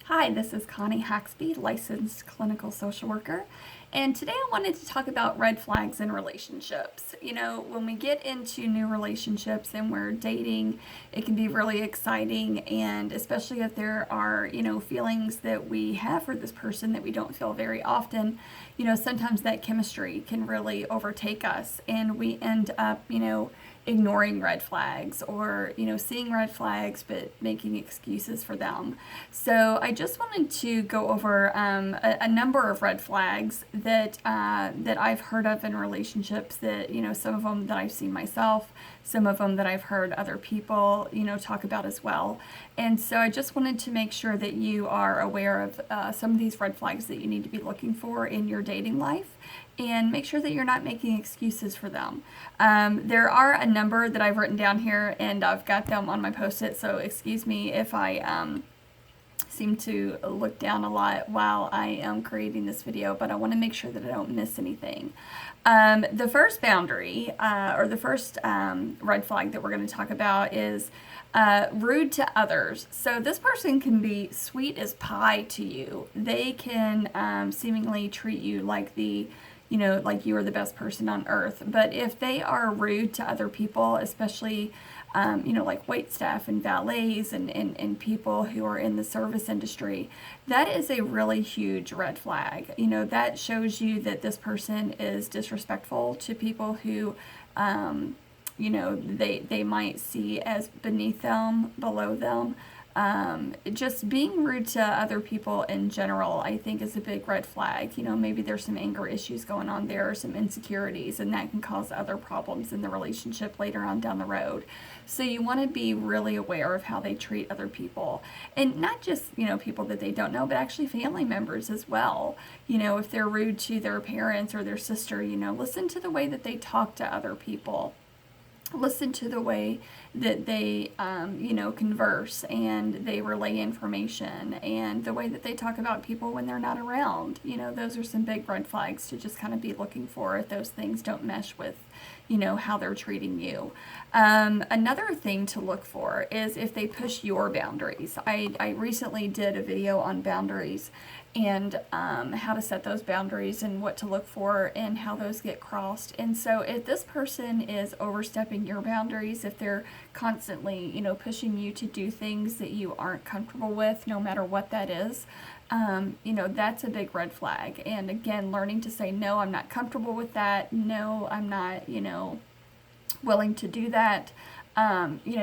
Hi, this is Connie Haxby, licensed clinical social worker, and today I wanted to talk about red flags in relationships. When we get into new relationships and we're dating, it can be really exciting, and especially if there are, feelings that we have for this person that we don't feel very often, sometimes that chemistry can really overtake us, and we end up, ignoring red flags or seeing red flags but making excuses for them. So I just wanted to go over a number of red flags that I've heard of in relationships, that some of them that I've seen myself, some of them that I've heard other people talk about as well. And so I just wanted to make sure that you are aware of some of these red flags that you need to be looking for in your dating life, and make sure that you're not making excuses for them. There are a number that I've written down here, and I've got them on my post-it, so excuse me if I seem to look down a lot while I am creating this video, but I want to make sure that I don't miss anything. The first boundary, or the first red flag that we're going to talk about is rude to others. So this person can be sweet as pie to you. They can seemingly treat you like like you are the best person on earth. But if they are rude to other people, especially, like wait staff and valets and people who are in the service industry, that is a really huge red flag. That shows you that this person is disrespectful to people who, they might see as beneath them, below them. Just being rude to other people in general, I think, is a big red flag. Maybe there's some anger issues going on there, or some insecurities, and that can cause other problems in the relationship later on down the road. So you want to be really aware of how they treat other people, and not just, people that they don't know, but actually family members as well. If they're rude to their parents or their sister, listen to the way that they talk to other people. Listen to the way that they, converse, and they relay information, and the way that they talk about people when they're not around. Those are some big red flags to just kind of be looking for if those things don't mesh with, how they're treating you. Another thing to look for is if they push your boundaries. I recently did a video on boundaries and how to set those boundaries and what to look for and how those get crossed. And so if this person is overstepping your boundaries, if they're constantly, pushing you to do things that you aren't comfortable with, no matter what that is, that's a big red flag. And again, learning to say, no, I'm not comfortable with that. No, I'm not, willing to do that.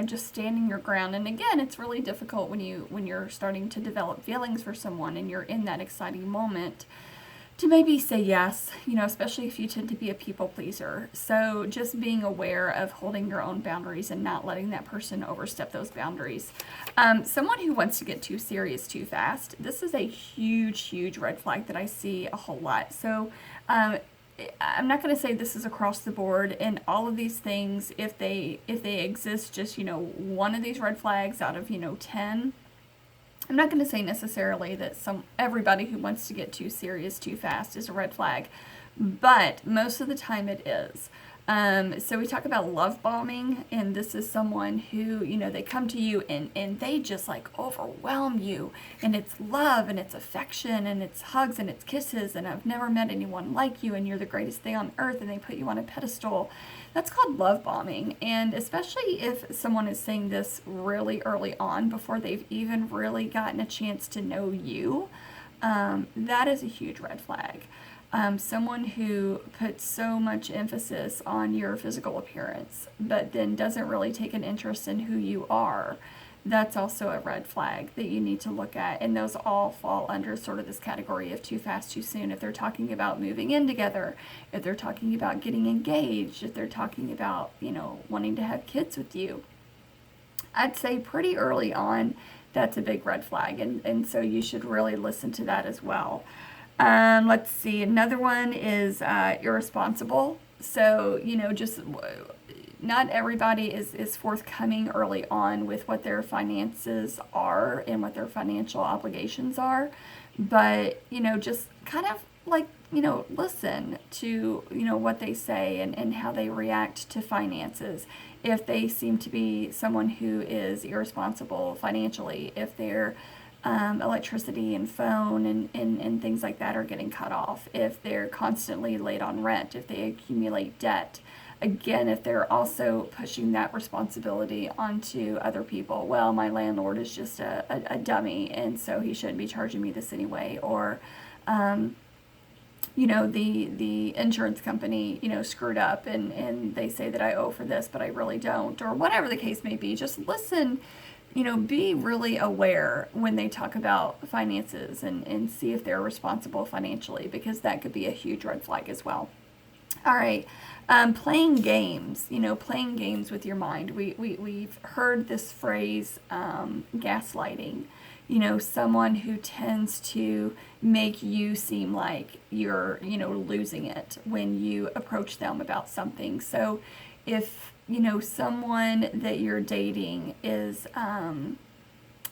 Just standing your ground. And again, it's really difficult when you're starting to develop feelings for someone and you're in that exciting moment to maybe say yes, especially if you tend to be a people pleaser. So just being aware of holding your own boundaries and not letting that person overstep those boundaries. Someone who wants to get too serious too fast. This is a huge red flag that I see a whole lot. So, I'm not going to say this is across the board, and all of these things, if they exist, just, one of these red flags out of, 10, I'm not going to say necessarily that everybody who wants to get too serious too fast is a red flag, but most of the time it is. So we talk about love bombing, and this is someone who, they come to you and they just like overwhelm you, and it's love and it's affection and it's hugs and it's kisses, and I've never met anyone like you and you're the greatest thing on earth, and they put you on a pedestal. That's called love bombing. And especially if someone is saying this really early on, before they've even really gotten a chance to know you, that is a huge red flag. Someone who puts so much emphasis on your physical appearance, but then doesn't really take an interest in who you are, that's also a red flag that you need to look at. And those all fall under sort of this category of too fast, too soon. If they're talking about moving in together, if they're talking about getting engaged, if they're talking about, wanting to have kids with you, I'd say pretty early on, that's a big red flag. And so you should really listen to that as well. Let's see. Another one is irresponsible. So, just not everybody is forthcoming early on with what their finances are and what their financial obligations are. But, just kind of like, listen to, what they say and how they react to finances. If they seem to be someone who is irresponsible financially, if they're electricity and phone and things like that are getting cut off, if they're constantly late on rent, if they accumulate debt. Again, if they're also pushing that responsibility onto other people, well, my landlord is just a dummy, and so he shouldn't be charging me this anyway. Or, the insurance company, screwed up, and they say that I owe for this, but I really don't, or whatever the case may be. Just listen, be really aware when they talk about finances, and see if they're responsible financially, because that could be a huge red flag as well. All right. Playing games, playing games with your mind. We've heard this phrase, gaslighting. Someone who tends to make you seem like you're, losing it when you approach them about something. So if, someone that you're dating is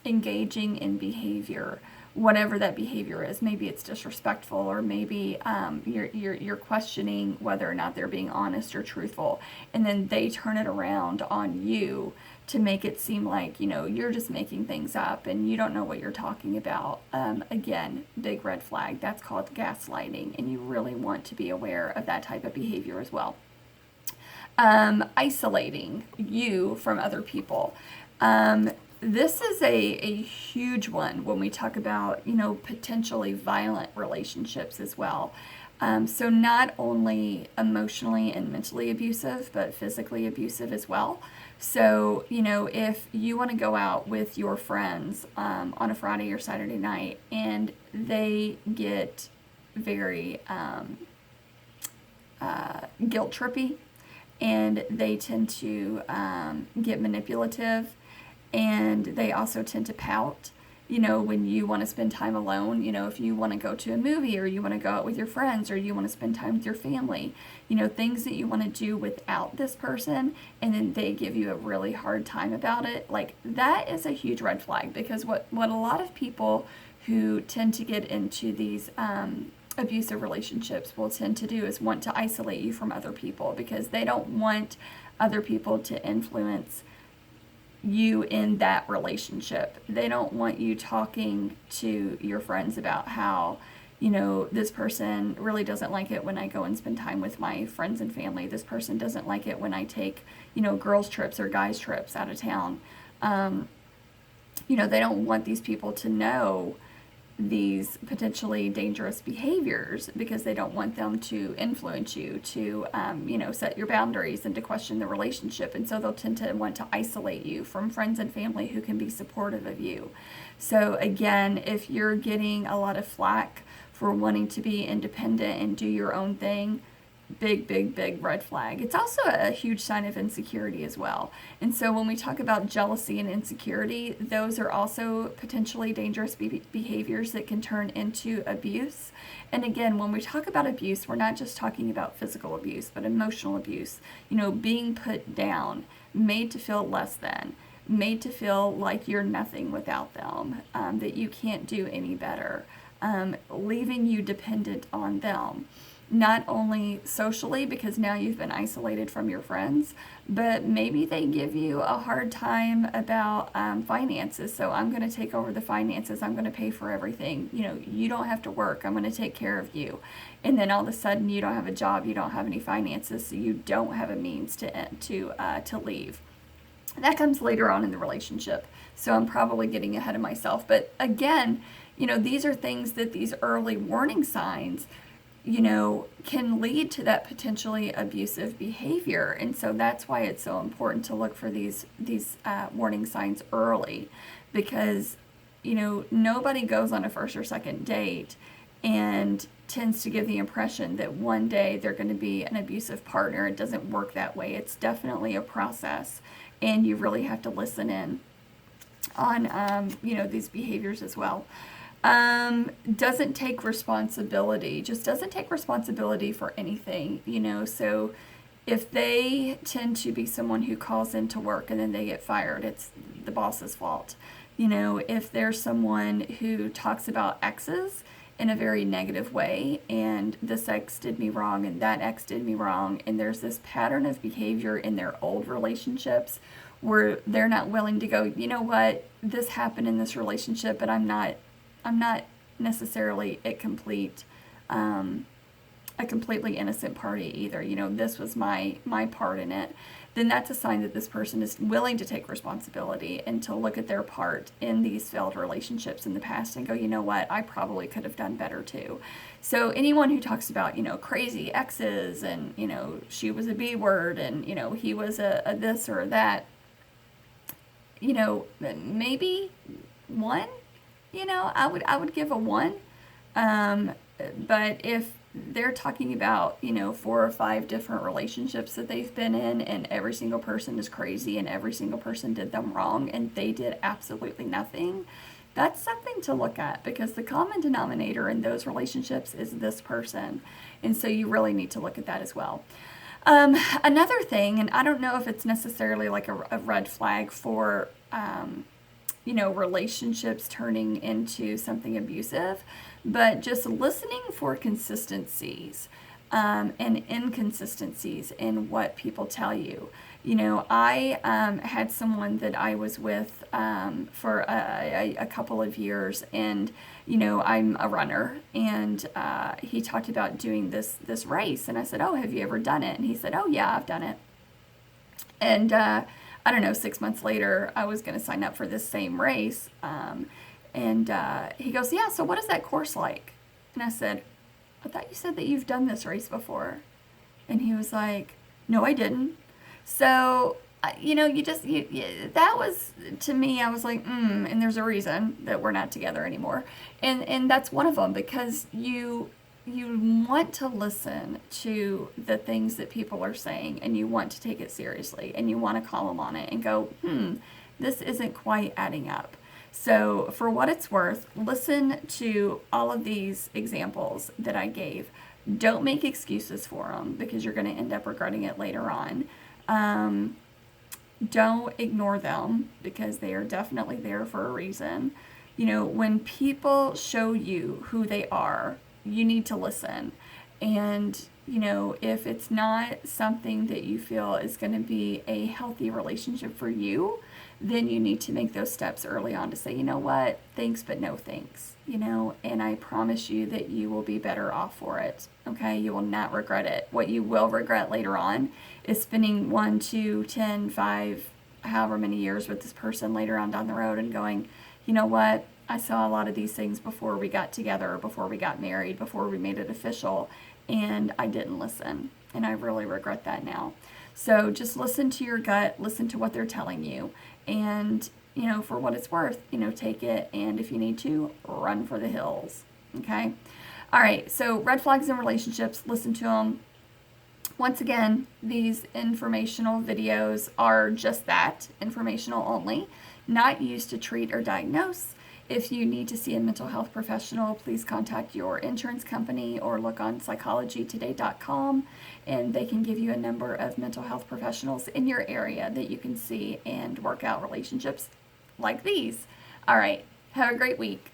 engaging in behavior, whatever that behavior is, maybe it's disrespectful, or maybe you're questioning whether or not they're being honest or truthful, and then they turn it around on you to make it seem like you're just making things up and you don't know what you're talking about. Again, big red flag. That's called gaslighting, and you really want to be aware of that type of behavior as well. Isolating you from other people. This is a huge one when we talk about, potentially violent relationships as well. So not only emotionally and mentally abusive, but physically abusive as well. So, if you want to go out with your friends on a Friday or Saturday night, and they get very guilt trippy, and they tend to get manipulative, and they also tend to pout, when you want to spend time alone, if you want to go to a movie, or you want to go out with your friends, or you want to spend time with your family, things that you want to do without this person, and then they give you a really hard time about it. Like, that is a huge red flag, because what a lot of people who tend to get into these abusive relationships will tend to do is want to isolate you from other people, because they don't want other people to influence you in that relationship. They don't want you talking to your friends about how, this person really doesn't like it when I go and spend time with my friends and family. This person doesn't like it when I take, girls trips or guys trips out of town. They don't want these people to know these potentially dangerous behaviors, because they don't want them to influence you to, set your boundaries and to question the relationship. And so they'll tend to want to isolate you from friends and family who can be supportive of you. So again, if you're getting a lot of flack for wanting to be independent and do your own thing, big red flag. It's also a huge sign of insecurity as well. And so when we talk about jealousy and insecurity, those are also potentially dangerous behaviors that can turn into abuse. And again, when we talk about abuse, we're not just talking about physical abuse, but emotional abuse. Being put down, made to feel less than, made to feel like you're nothing without them, that you can't do any better, leaving you dependent on them. Not only socially, because now you've been isolated from your friends, but maybe they give you a hard time about finances. So I'm going to take over the finances. I'm going to pay for everything. You don't have to work. I'm going to take care of you. And then all of a sudden you don't have a job. You don't have any finances. So you don't have a means to leave. That comes later on in the relationship. So I'm probably getting ahead of myself. But again, these are things that these early warning signs can lead to that potentially abusive behavior. And so that's why it's so important to look for these warning signs early, because, nobody goes on a first or second date and tends to give the impression that one day they're going to be an abusive partner. It doesn't work that way. It's definitely a process, and you really have to listen in on, these behaviors as well. Doesn't take responsibility, just doesn't take responsibility for anything, so if they tend to be someone who calls into work and then they get fired, it's the boss's fault. If there's someone who talks about exes in a very negative way, and this ex did me wrong and that ex did me wrong, and there's this pattern of behavior in their old relationships where they're not willing to go, you know what, this happened in this relationship, but I'm not necessarily a completely innocent party either. You know, this was my part in it. Then that's a sign that this person is willing to take responsibility and to look at their part in these failed relationships in the past and go, you know what, I probably could have done better too. So anyone who talks about, you know, crazy exes and, you know, she was a B word and, you know, he was a this or that, you know, maybe one, you know, I would give a one. But if they're talking about, you know, 4 or 5 different relationships that they've been in, and every single person is crazy and every single person did them wrong and they did absolutely nothing, that's something to look at, because the common denominator in those relationships is this person. And so you really need to look at that as well. Another thing, and I don't know if it's necessarily like a red flag for, you know, relationships turning into something abusive, but just listening for consistencies and inconsistencies in what people tell you. You know, I had someone that I was with for a couple of years, and, you know, I'm a runner, and he talked about doing this race, and I said, oh, have you ever done it? And he said, oh, yeah, I've done it. And I don't know, 6 months later, I was going to sign up for this same race. And he goes, yeah, so what is that course like? And I said, I thought you said that you've done this race before. And he was like, no, I didn't. So, you know, that was, to me, I was like, and there's a reason that we're not together anymore. And that's one of them, because you want to listen to the things that people are saying, and you want to take it seriously, and you want to call them on it and go, this isn't quite adding up. So for what it's worth, listen to all of these examples that I gave. Don't make excuses for them, because you're going to end up regretting it later on. Don't ignore them, because they are definitely there for a reason. You know, when people show you who they are, you need to listen. And, you know, if it's not something that you feel is going to be a healthy relationship for you, then you need to make those steps early on to say, you know what, thanks, but no thanks, you know, and I promise you that you will be better off for it. Okay. You will not regret it. What you will regret later on is spending 1, 2, 10, 5, however many years with this person later on down the road and going, you know what, I saw a lot of these things before we got together, before we got married, before we made it official, and I didn't listen. And I really regret that now. So just listen to your gut, listen to what they're telling you, and, you know, for what it's worth, you know, take it, and if you need to, run for the hills. Okay? All right, so red flags in relationships, listen to them. Once again, these informational videos are just that, informational only, not used to treat or diagnose. If you need to see a mental health professional, please contact your insurance company or look on psychologytoday.com, and they can give you a number of mental health professionals in your area that you can see and work out relationships like these. All right, have a great week.